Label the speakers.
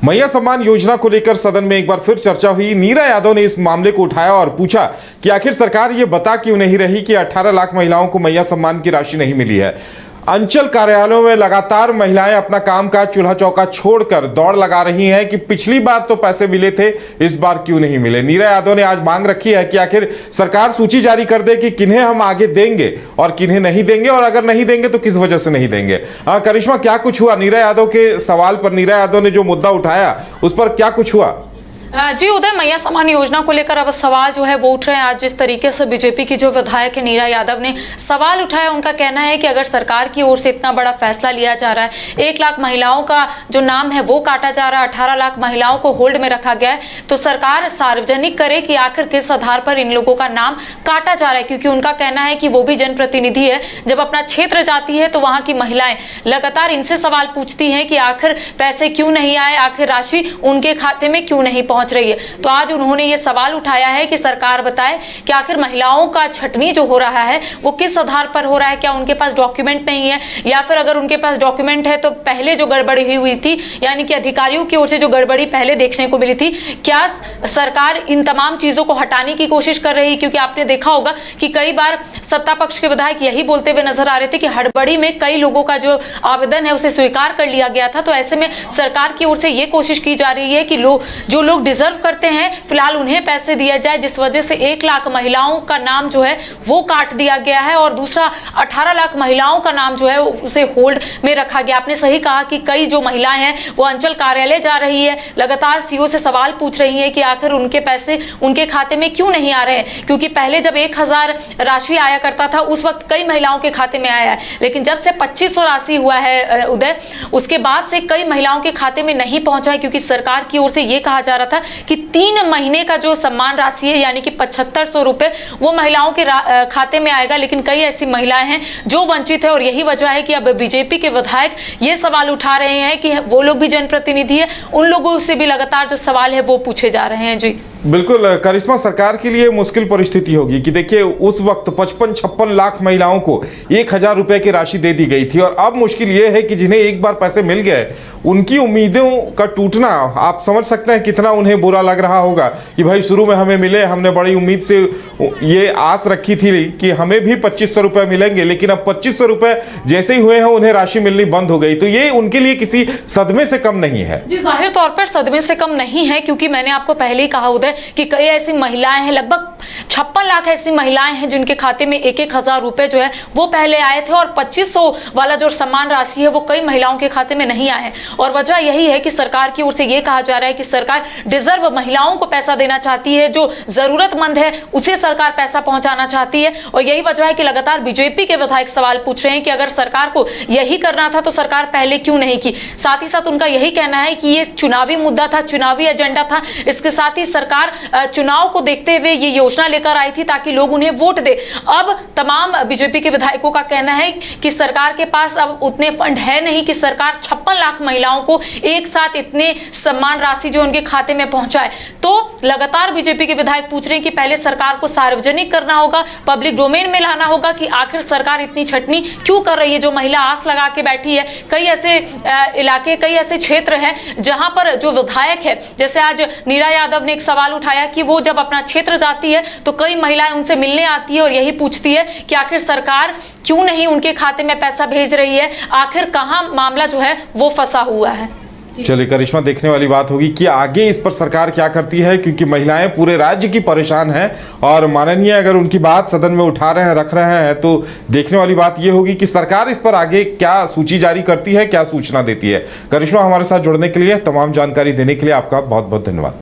Speaker 1: मैया सम्मान योजना को लेकर सदन में एक बार फिर चर्चा हुई। नीरा यादव ने इस मामले को उठाया और पूछा कि आखिर सरकार ये बता क्यों नहीं रही कि 18 लाख महिलाओं को मैया सम्मान की राशि नहीं मिली है। अंचल कार्यालयों में लगातार महिलाएं अपना कामकाज चूल्हा चौका छोड़कर दौड़ लगा रही हैं कि पिछली बार तो पैसे मिले थे, इस बार क्यों नहीं मिले। नीरा यादव ने आज मांग रखी है कि आखिर सरकार सूची जारी कर दे कि किन्हें हम आगे देंगे और किन्हें नहीं देंगे, और अगर नहीं देंगे तो किस वजह से नहीं देंगे। करिश्मा, क्या कुछ हुआ? नीरा यादव के सवाल पर नीरा यादव ने जो मुद्दा उठाया उस पर क्या कुछ हुआ?
Speaker 2: जी उदय, मैया सम्मान योजना को लेकर अब सवाल जो है वो उठ रहे हैं। आज जिस तरीके से बीजेपी की जो विधायक है नीरा यादव ने सवाल उठाया, उनका कहना है कि अगर सरकार की ओर से इतना बड़ा फैसला लिया जा रहा है, 1 लाख महिलाओं का जो नाम है वो काटा जा रहा है, 18 लाख महिलाओं को होल्ड में रखा गया है, तो सरकार सार्वजनिक करे कि आखिर किस आधार पर इन लोगों का नाम काटा जा रहा है। क्योंकि उनका कहना है कि वो भी जनप्रतिनिधि है, जब अपना क्षेत्र जाती है तो वहां की महिलाएं लगातार इनसे सवाल पूछती हैं कि आखिर पैसे क्यों नहीं आए, आखिर राशि उनके खाते में क्यों नहीं पहुंच रही है। तो आज उन्होंने ये सवाल उठाया है कि सरकार बताए कि आखिर महिलाओं का छटनी जो हो रहा है वो किस आधार पर हो रहा है, क्या उनके पास डॉक्यूमेंट नहीं है, या फिर अगर उनके पास डॉक्यूमेंट है तो पहले जो गड़बड़ी हुई थी, यानी कि अधिकारियों की ओर से जो गड़बड़ी पहले देखने को मिली थी, क्या सरकार इन तमाम चीजों को हटाने की कोशिश कर रही है। क्योंकि आपने देखा होगा कि कई बार सत्ता पक्ष के विधायक यही बोलते हुए नजर आ रहे थे कि हड़बड़ी में कई लोगों का जो आवेदन है उसे स्वीकार कर लिया गया था। तो ऐसे में सरकार की ओर से यह कोशिश की जा रही है कि जो लोग डिजर्व करते हैं फिलहाल उन्हें पैसे दिया जाए, जिस वजह से 1 लाख महिलाओं का नाम जो है वो काट दिया गया है और दूसरा 18 लाख महिलाओं का नाम जो है उसे होल्ड में रखा गया। आपने सही कहा कि कई जो महिलाएं हैं वो अंचल कार्यालय जा रही है, लगातार सीओ से सवाल पूछ रही है कि आखिर उनके पैसे उनके खाते में क्यों नहीं आ रहे हैं। क्योंकि पहले जब 1000 राशि आया करता था उस वक्त कई महिलाओं के खाते में आया है, लेकिन जब से 2500 राशि हुआ है उदय, उसके बाद से कई महिलाओं के खाते में नहीं पहुंचा है। क्योंकि सरकार की ओर से यह कहा जा रहा था कि 3 महीने का जो सम्मान राशि है यानी कि 7500 रुपए वो महिलाओं के खाते में आएगा, लेकिन कई ऐसी महिलाएं हैं जो वंचित है। और यही वजह है कि अब बीजेपी के विधायक ये सवाल उठा रहे हैं कि वो लोग भी जनप्रतिनिधि है, उन लोगों से भी लगातार जो सवाल है वो पूछे जा रहे हैं। जी
Speaker 1: बिल्कुल करिश्मा, सरकार के लिए मुश्किल परिस्थिति होगी कि देखिए उस वक्त 55-56 लाख महिलाओं को 1000 रुपए की राशि दे दी गई थी, और अब मुश्किल ये है कि जिन्हें एक बार पैसे मिल गए उनकी उम्मीदों का टूटना, आप समझ सकते हैं कितना उन्हें बुरा लग रहा होगा कि भाई शुरू में हमें मिले, हमने बड़ी उम्मीद से ये आस रखी थी कि हमें भी 2500 रुपए मिलेंगे, लेकिन अब 2500 रुपए जैसे ही हुए हैं उन्हें राशि मिलनी बंद हो गई। तो ये उनके लिए किसी सदमे से कम नहीं है।
Speaker 2: जी जाहिर तौर पर सदमे से कम नहीं है, क्योंकि मैंने आपको पहले ही कहा उदय कि कई ऐसी महिलाएं हैं, लगभग 56 लाख ऐसी महिलाएं हैं जिनके खाते में 1-1 हजार रुपए जो है वो पहले आए थे, और 2500 वाला जो सम्मान राशि है वो कई महिलाओं के खाते में नहीं आए। और वजह यही है कि सरकार की ओर से ये कहा जा रहा है कि सरकार डिजर्व महिलाओं को पैसा देना चाहती है, जो जरूरतमंद है उसे सरकार पैसा पहुंचाना चाहती है। और यही वजह है कि लगातार बीजेपी के विधायक सवाल पूछ रहे हैं कि अगर सरकार को यही करना था तो सरकार पहले क्यों नहीं की। साथ ही साथ उनका यही कहना है कि ये चुनावी मुद्दा था, चुनावी एजेंडा था, इसके साथ ही सरकार चुनाव को देखते हुए ये योजना लेकर आई थी ताकि लोग उन्हें वोट दे। अब तमाम बीजेपी के विधायकों का कहना है कि सरकार के पास अब उतने फंड है नहीं कि सरकार 56 लाख महिलाओं को एक साथ इतने सम्मान राशि जो उनके खाते में पहुंचाए। तो लगातार बीजेपी के विधायक पूछ रहे हैं कि पहले सरकार को सार्वजनिक करना होगा, पब्लिक डोमेन में लाना होगा कि आखिर सरकार इतनी छटनी क्यों कर रही है। जो महिला आस लगा के बैठी है, कई ऐसे इलाके, कई ऐसे क्षेत्र हैं जहां पर जो विधायक है, जैसे आज नीरा यादव ने एक सवाल उठाया कि वो जब अपना क्षेत्र जाती है तो कई महिलाएं उनसे मिलने आती है और यही पूछती है कि आखिर सरकार क्यों नहीं उनके खाते में पैसा भेज रही है, आखिर कहां मामला जो है वो फंसा हुआ है।
Speaker 1: चलिए करिश्मा, देखने वाली बात होगी कि आगे इस पर सरकार क्या करती है, क्योंकि महिलाएं पूरे राज्य की परेशान हैं और माननीय अगर उनकी बात सदन में उठा रहे हैं, रख रहे हैं, तो देखने वाली बात यह होगी कि सरकार इस पर आगे क्या सूची जारी करती है, क्या सूचना देती है। करिश्मा, हमारे साथ जुड़ने के लिए, तमाम जानकारी देने के लिए आपका बहुत बहुत धन्यवाद।